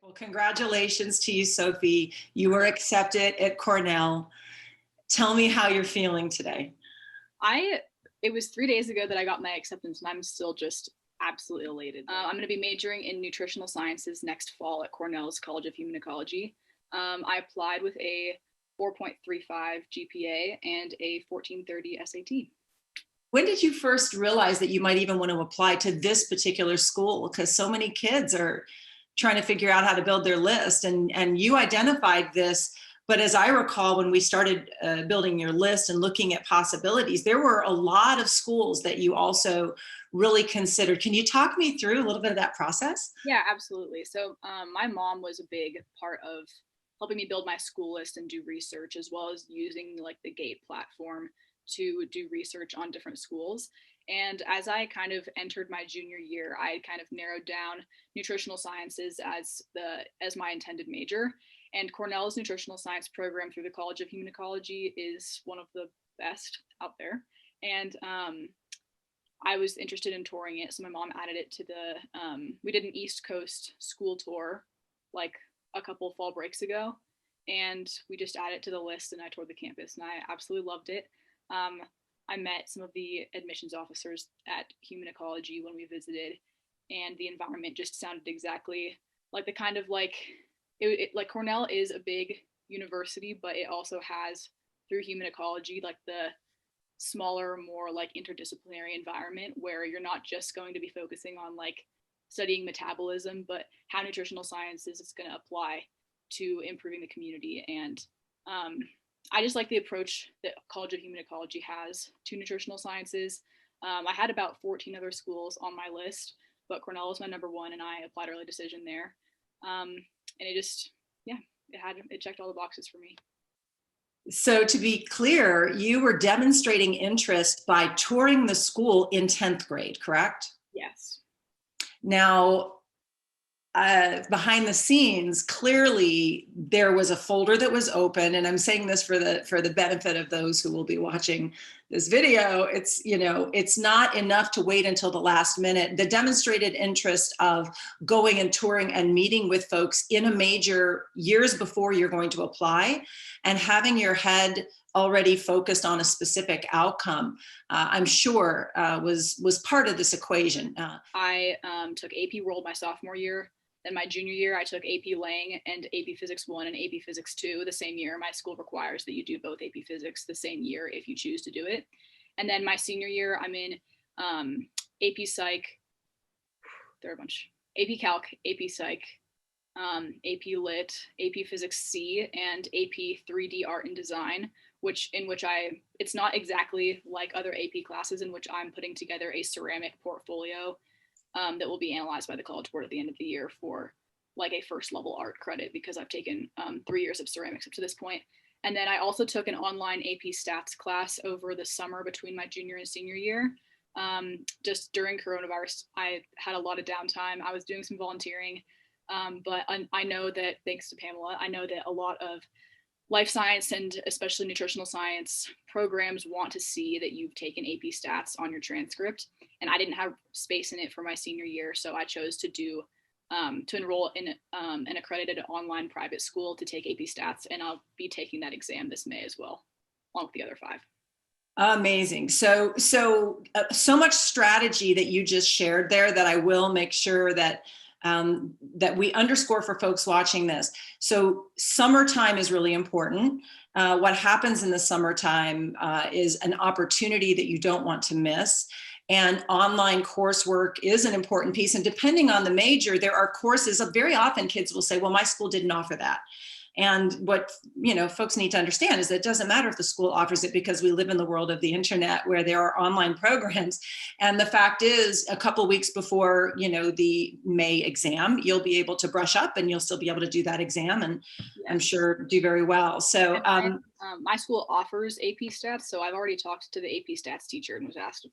Well, congratulations to you, Sophie. You were accepted at Cornell. Tell me how you're feeling today. I it was 3 days ago that I got my acceptance, and I'm still just absolutely elated. I'm going to be majoring in nutritional sciences next fall at Cornell's College of Human Ecology. I applied with a 4.35 GPA and a 1430 SAT. When did you first realize that you might even want to apply to this particular school? Because so many kids are trying to figure out how to build their list, and you identified this. But as I recall, when we started building your list and looking at possibilities, there were a lot of schools that you also really considered. Can you talk me through a little bit of that process? Yeah, absolutely. So my mom was a big part of helping me build my school list and do research, as well as using like the Gate platform to do research on different schools. And as I kind of entered my junior year, I kind of narrowed down nutritional sciences as my intended major. And Cornell's nutritional science program through the College of Human Ecology is one of the best out there. And I was interested in touring it, so my mom added it to the. We did an East Coast school tour, like a couple fall breaks ago, and we just added it to the list. And I toured the campus, and I absolutely loved it. Um, I met some of the admissions officers at Human Ecology when we visited, and the environment just sounded exactly like the kind of like Cornell is a big university, but it also has through Human Ecology like the smaller, more like interdisciplinary environment where you're not just going to be focusing on like studying metabolism, but how nutritional sciences is going to apply to improving the community. And I just like the approach that College of Human Ecology has to nutritional sciences. I had about 14 other schools on my list, but Cornell was my number one, and I applied early decision there. And it just, yeah, it checked all the boxes for me. So, to be clear, you were demonstrating interest by touring the school in 10th grade, correct? Yes. Now, behind the scenes, clearly there was a folder that was open, and I'm saying this for the benefit of those who will be watching this video. It's not enough to wait until the last minute. The demonstrated interest of going and touring and meeting with folks in a major years before you're going to apply, and having your head already focused on a specific outcome, I'm sure was part of this equation. I took AP World my sophomore year. Then my junior year, I took AP Lang and AP Physics 1 and AP Physics 2 the same year. My school requires that you do both AP Physics the same year if you choose to do it. And then my senior year, I'm in AP Psych, there are a bunch, AP Calc, AP Psych, AP Lit, AP Physics C, and AP 3D Art and Design, it's not exactly like other AP classes in which I'm putting together a ceramic portfolio that will be analyzed by the College Board at the end of the year for like a first level art credit, because I've taken 3 years of ceramics up to this point. And then I also took an online AP stats class over the summer between my junior and senior year. Just during coronavirus, I had a lot of downtime. I was doing some volunteering, but I know that, thanks to Pamela, I know that a lot of life science and especially nutritional science programs want to see that you've taken AP stats on your transcript. And I didn't have space in it for my senior year, so I chose to enroll in an accredited online private school to take AP stats, and I'll be taking that exam this May as well, along with the other 5. Amazing. So much strategy that you just shared there that I will make sure that we underscore for folks watching this. So summertime is really important. What happens in the summertime is an opportunity that you don't want to miss. And online coursework is an important piece. And depending on the major, there are courses. Very often kids will say, well, my school didn't offer that. And what folks need to understand is that it doesn't matter if the school offers it, because we live in the world of the internet where there are online programs. And the fact is, a couple of weeks before the May exam, you'll be able to brush up, and you'll still be able to do that exam, and yes, I'm sure do very well. So my school offers AP stats, so I've already talked to the AP stats teacher and was asked if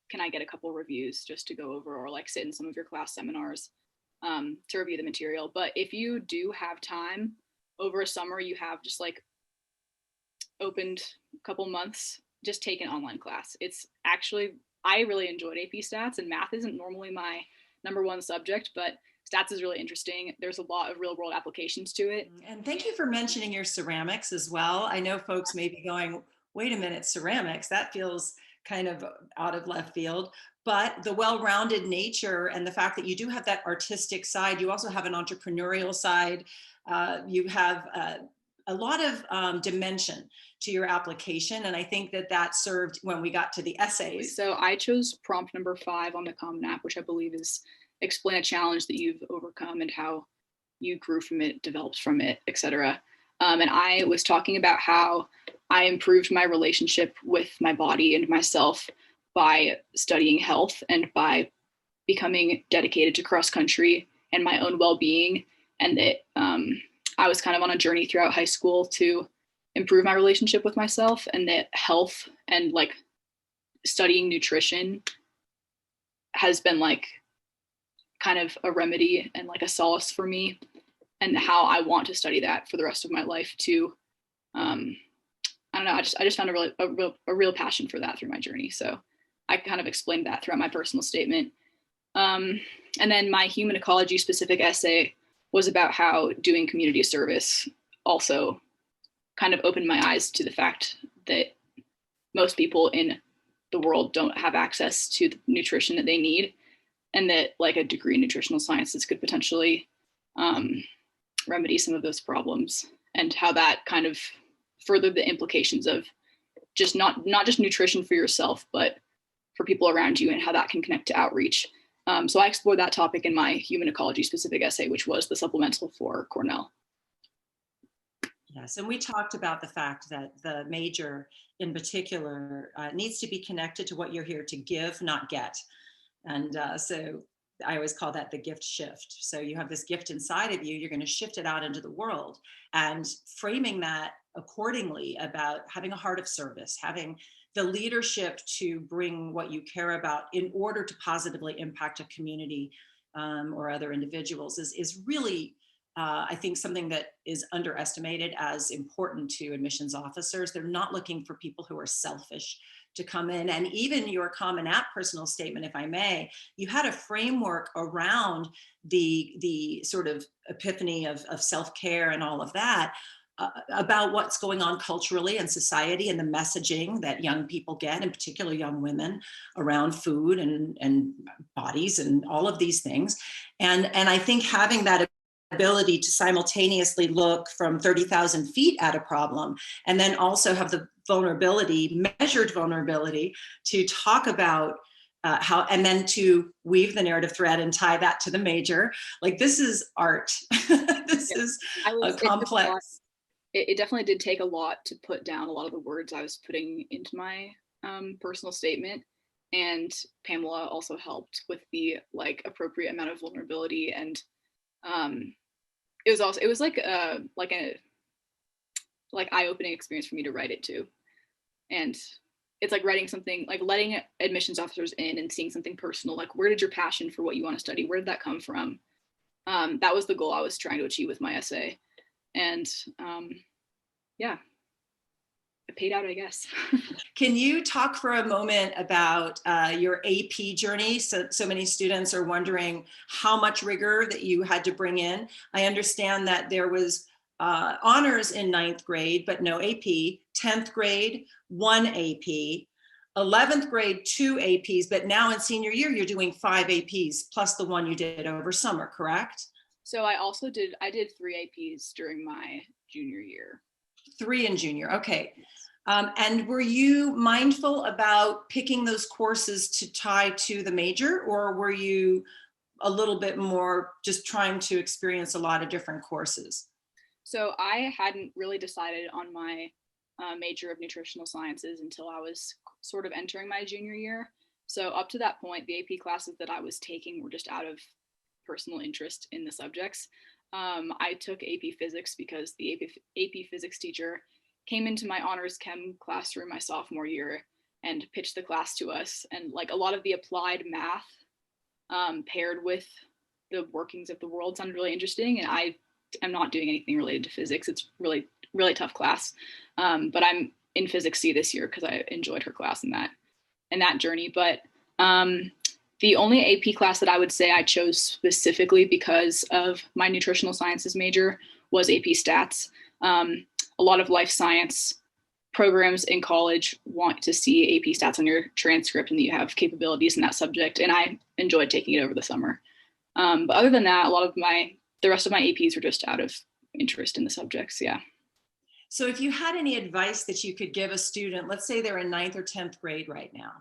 can I get a couple reviews just to go over, or sit in some of your class seminars to review the material. But if you do have time over a summer, you have just opened a couple months, just take an online class. It's actually, I really enjoyed AP stats, and math isn't normally my number one subject, but stats is really interesting. There's a lot of real world applications to it. And thank you for mentioning your ceramics as well. I know folks may be going, wait a minute, ceramics, that feels kind of out of left field. But the well-rounded nature and the fact that you do have that artistic side, you also have an entrepreneurial side, you have a lot of dimension to your application. And I think that that served when we got to the essays. So I chose prompt number 5 on the Common App, which I believe is explain a challenge that you've overcome and how you grew from it, developed from it, etc. And I was talking about how I improved my relationship with my body and myself by studying health and by becoming dedicated to cross country and my own well-being. And that I was kind of on a journey throughout high school to improve my relationship with myself, and that health and like studying nutrition has been like kind of a remedy and like a solace for me, and how I want to study that for the rest of my life to I don't know, I just found a real passion for that through my journey. So I kind of explained that throughout my personal statement. And then my human ecology specific essay was about how doing community service also kind of opened my eyes to the fact that most people in the world don't have access to the nutrition that they need, and that like a degree in nutritional sciences could potentially remedy some of those problems, and how that kind of furthered the implications of just not just nutrition for yourself, but for people around you, and how that can connect to outreach. So I explored that topic in my human ecology specific essay, which was the supplemental for Cornell. Yes, and we talked about the fact that the major in particular needs to be connected to what you're here to give, not get. And so I always call that the gift shift. So you have this gift inside of you, you're going to shift it out into the world, and framing that accordingly about having a heart of service, having the leadership to bring what you care about in order to positively impact a community or other individuals is really, I think, something that is underestimated as important to admissions officers. They're not looking for people who are selfish to come in. And even your Common App personal statement, if I may, you had a framework around the sort of epiphany of self-care and all of that, about what's going on culturally in society and the messaging that young people get, in particular young women, around food and bodies and all of these things. And I think having that ability to simultaneously look from 30,000 feet at a problem, and then also have the vulnerability, measured vulnerability, to talk about how, and then to weave the narrative thread and tie that to the major. Like, this is art. This is complex. It definitely did take a lot to put down a lot of the words I was putting into my personal statement. And Pamela also helped with the like appropriate amount of vulnerability. And it was like a eye-opening experience for me to write it too. And it's like writing something, like letting admissions officers in and seeing something personal, like where did your passion for what you want to study, where did that come from? That was the goal I was trying to achieve with my essay. And yeah, it paid out, I guess. Can you talk for a moment about your AP journey? So many students are wondering how much rigor that you had to bring in. I understand that there was honors in 9th grade, but no AP, 10th grade, 1 AP, 11th grade, 2 APs, but now in senior year, you're doing 5 APs plus the one you did over summer, correct? So I did 3 APs during my junior year. 3 in junior, okay. And were you mindful about picking those courses to tie to the major, or were you a little bit more just trying to experience a lot of different courses? So I hadn't really decided on my major of nutritional sciences until I was sort of entering my junior year. So up to that point, the AP classes that I was taking were just out of personal interest in the subjects. I took AP Physics because the AP Physics teacher came into my honors chem classroom my sophomore year and pitched the class to us. And like a lot of the applied math paired with the workings of the world sounded really interesting. And I am not doing anything related to physics. It's really, really tough class. But I'm in Physics C this year because I enjoyed her class in that journey. But The only AP class that I would say I chose specifically because of my nutritional sciences major was AP Stats. A lot of life science programs in college want to see AP Stats on your transcript and that you have capabilities in that subject, and I enjoyed taking it over the summer. But other than that, the rest of my APs were just out of interest in the subjects. Yeah. So if you had any advice that you could give a student, let's say they're in ninth or 10th grade right now,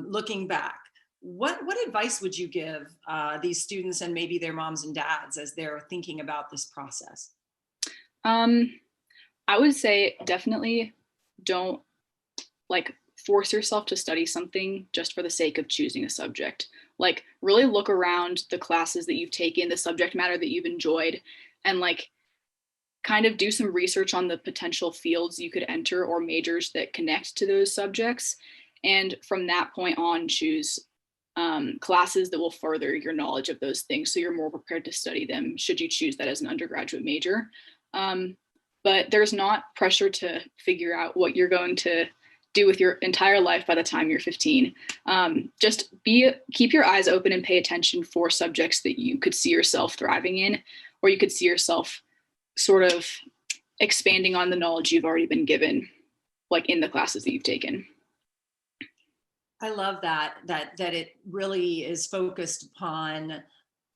looking back, what advice would you give these students and maybe their moms and dads as they're thinking about this process? Um, I would say definitely don't like force yourself to study something just for the sake of choosing a subject. Like really look around the classes that you've taken, the subject matter that you've enjoyed, and like kind of do some research on the potential fields you could enter or majors that connect to those subjects. And from that point on, choose classes that will further your knowledge of those things so you're more prepared to study them should you choose that as an undergraduate major. But there's not pressure to figure out what you're going to do with your entire life by the time you're 15. Keep your eyes open and pay attention for subjects that you could see yourself thriving in, or you could see yourself sort of expanding on the knowledge you've already been given, like in the classes that you've taken. I love that it really is focused upon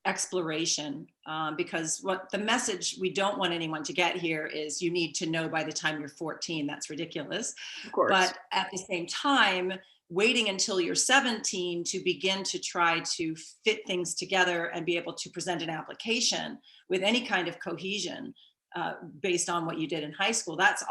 exploration, because what the message we don't want anyone to get here is you need to know by the time you're 14. That's ridiculous. Of course. But at the same time, waiting until you're 17 to begin to try to fit things together and be able to present an application with any kind of cohesion based on what you did in high school. That's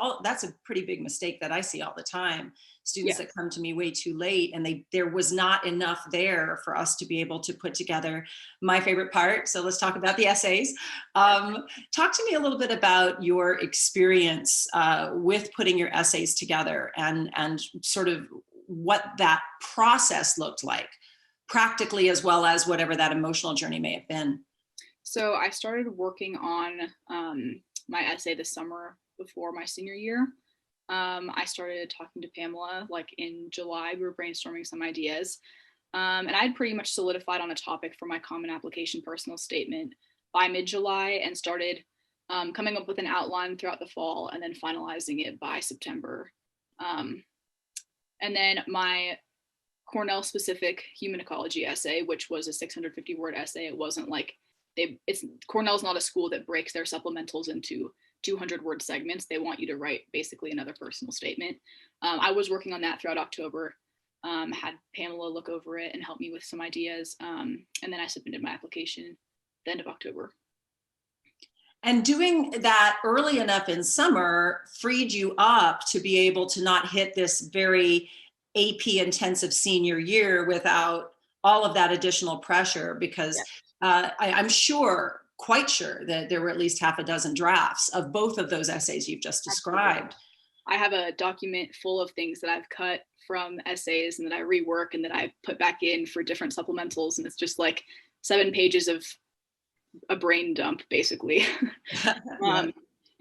a pretty big mistake that I see all the time. Students that come to me way too late, and there was not enough there for us to be able to put together my favorite part. So let's talk about the essays. Talk to me a little bit about your experience with putting your essays together and sort of what that process looked like practically, as well as whatever that emotional journey may have been. So I started working on my essay this summer before my senior year. I started talking to Pamela like in July. We were brainstorming some ideas. And I'd pretty much solidified on a topic for my common application personal statement by mid-July, and started coming up with an outline throughout the fall and then finalizing it by September. And then my Cornell specific human ecology essay, which was a 650 word essay. It wasn't like Cornell's not a school that breaks their supplementals into 200 word segments. They want you to write basically another personal statement. I was working on that throughout October, had Pamela look over it and help me with some ideas. And then I submitted my application at the end of October. And doing that early enough in summer freed you up to be able to not hit this very AP intensive senior year without all of that additional pressure, because I'm quite sure that there were at least half a dozen drafts of both of those essays you've just described. I have a document full of things that I've cut from essays and that I rework and that I put back in for different supplementals. And it's just like 7 pages of a brain dump, basically.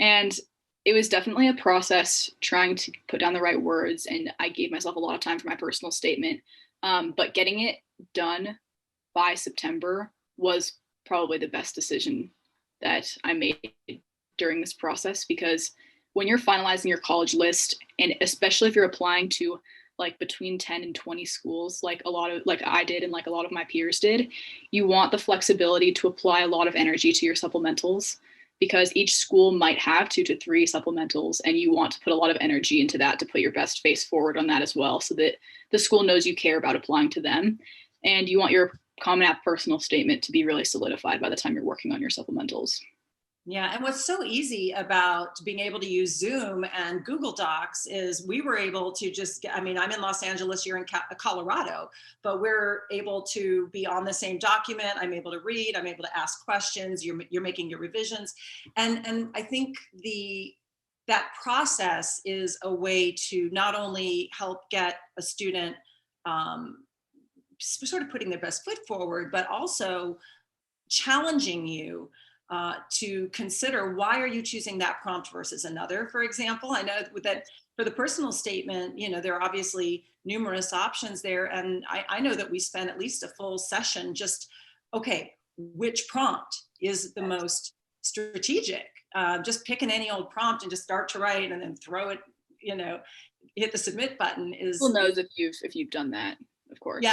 And it was definitely a process trying to put down the right words. And I gave myself a lot of time for my personal statement. But getting it done by September was probably the best decision that I made during this process, because when you're finalizing your college list, and especially if you're applying to like between 10 and 20 schools, like I did and like a lot of my peers did, you want the flexibility to apply a lot of energy to your supplementals, because each school might have 2 to 3 supplementals, and you want to put a lot of energy into that to put your best face forward on that as well, so that the school knows you care about applying to them. And you want your Common App personal statement to be really solidified by the time you're working on your supplementals. Yeah, and what's so easy about being able to use Zoom and Google Docs is we were able to I'm in Los Angeles, you're in Colorado, but we're able to be on the same document. I'm able to read, I'm able to ask questions, you're making your revisions. And I think that process is a way to not only help get a student sort of putting their best foot forward, but also challenging you to consider, why are you choosing that prompt versus another, for example. I know that for the personal statement, there are obviously numerous options there. And I know that we spent at least a full session just, okay, which prompt is the most strategic? Just picking any old prompt and just start to write and then throw it, hit the submit button Who is knows if you've done that, of course.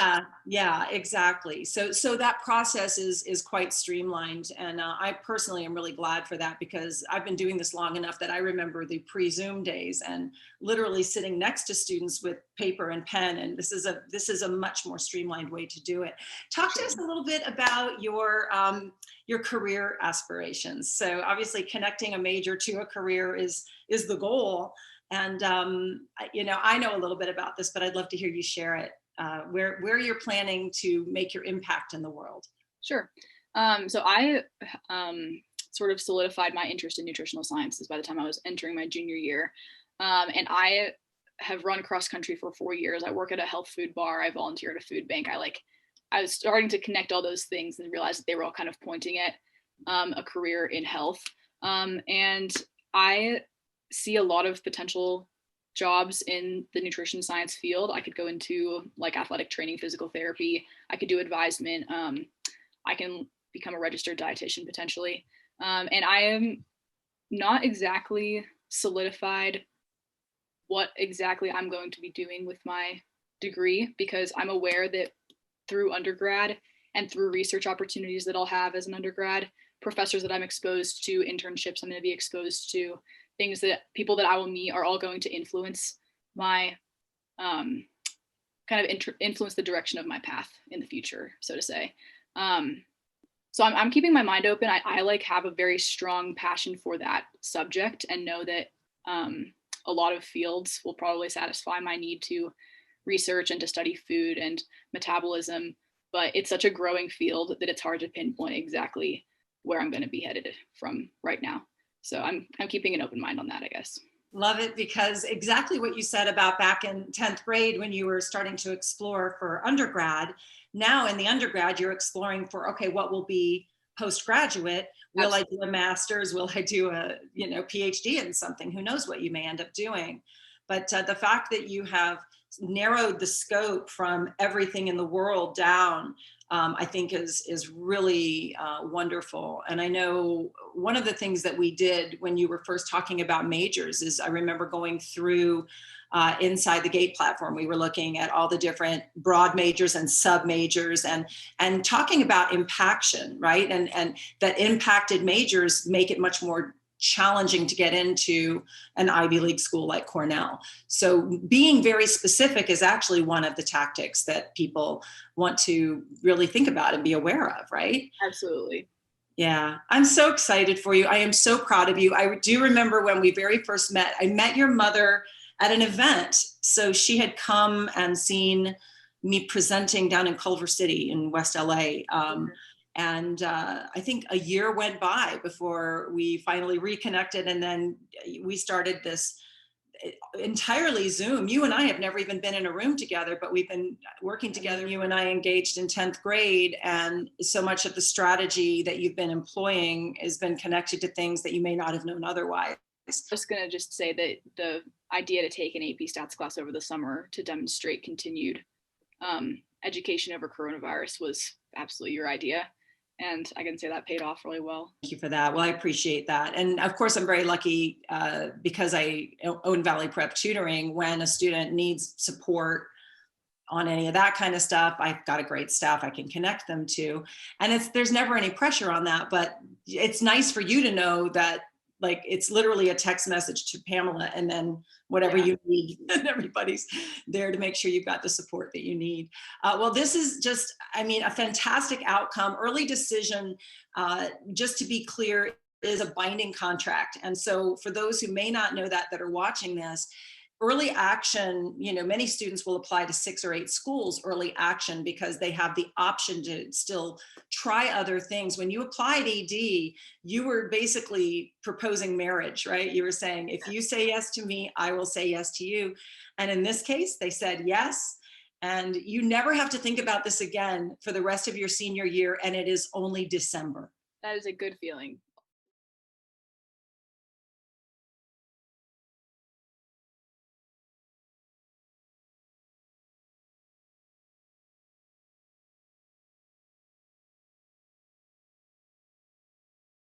yeah, exactly. So that process is quite streamlined, and I personally am really glad for that, because I've been doing this long enough that I remember the pre-Zoom days and literally sitting next to students with paper and pen, and this is a much more streamlined way to do it. Talk to us a little bit about your career aspirations. So obviously connecting a major to a career is the goal. And I know a little bit about this, but I'd love to hear you share it. Where you're planning to make your impact in the world. Sure. So I sort of solidified my interest in nutritional sciences by the time I was entering my junior year. And I have run cross country for 4 years. I work at a health food bar. I volunteer at a food bank. I was starting to connect all those things and realize that they were all kind of pointing at a career in health. And I see a lot of potential jobs in the nutrition science field. I could go into like athletic training, physical therapy. I could do advisement. I can become a registered dietitian potentially. And I am not exactly solidified what exactly I'm going to be doing with my degree, because I'm aware that through undergrad and through research opportunities that I'll have as an undergrad, professors that I'm exposed to, internships I'm going to be exposed to, things that people that I will meet are all going to influence my influence the direction of my path in the future, so to say. So I'm keeping my mind open. I have a very strong passion for that subject and know that a lot of fields will probably satisfy my need to research and to study food and metabolism, but it's such a growing field that it's hard to pinpoint exactly where I'm going to be headed from right now. So I'm keeping an open mind on that, I guess. Love it, because exactly what you said about back in 10th grade when you were starting to explore for undergrad. Now in the undergrad, you're exploring for, okay, what will be postgraduate? Will I do a master's? Will I do a PhD in something? Who knows what you may end up doing? But the fact that you have narrowed the scope from everything in the world down, I think is really wonderful. And I know one of the things that we did when you were first talking about majors is I remember going through inside the GATE platform, we were looking at all the different broad majors and sub majors and talking about impaction, right? And that impacted majors make it much more challenging to get into an Ivy League school like Cornell. So being very specific is actually one of the tactics that people want to really think about and be aware of, right? Absolutely. Yeah, I'm so excited for you. I am so proud of you. I do remember when we very first met, I met your mother at an event. So she had come and seen me presenting down in Culver City in West LA. And I think a year went by before we finally reconnected. And then we started this entirely Zoom. You and I have never even been in a room together, but we've been working together. You and I engaged in 10th grade. And so much of the strategy that you've been employing has been connected to things that you may not have known otherwise. I was going to just say that the idea to take an AP stats class over the summer to demonstrate continued education over coronavirus was absolutely your idea. And I can say that paid off really well. Thank you for that. Well, I appreciate that. And of course, I'm very lucky because I own Valley Prep Tutoring. When a student needs support on any of that kind of stuff, I've got a great staff I can connect them to. And there's never any pressure on that, but it's nice for you to know that like it's literally a text message to Pamela and then whatever you need, and everybody's there to make sure you've got the support that you need. Well, this is just, a fantastic outcome. Early decision, just to be clear, is a binding contract. And so for those who may not know that are watching this, early action, many students will apply to 6 or 8 schools early action because they have the option to still try other things. When you applied ED, you were basically proposing marriage, right? You were saying, if you say yes to me, I will say yes to you. And in this case, they said yes. And you never have to think about this again for the rest of your senior year. And it is only December. That is a good feeling.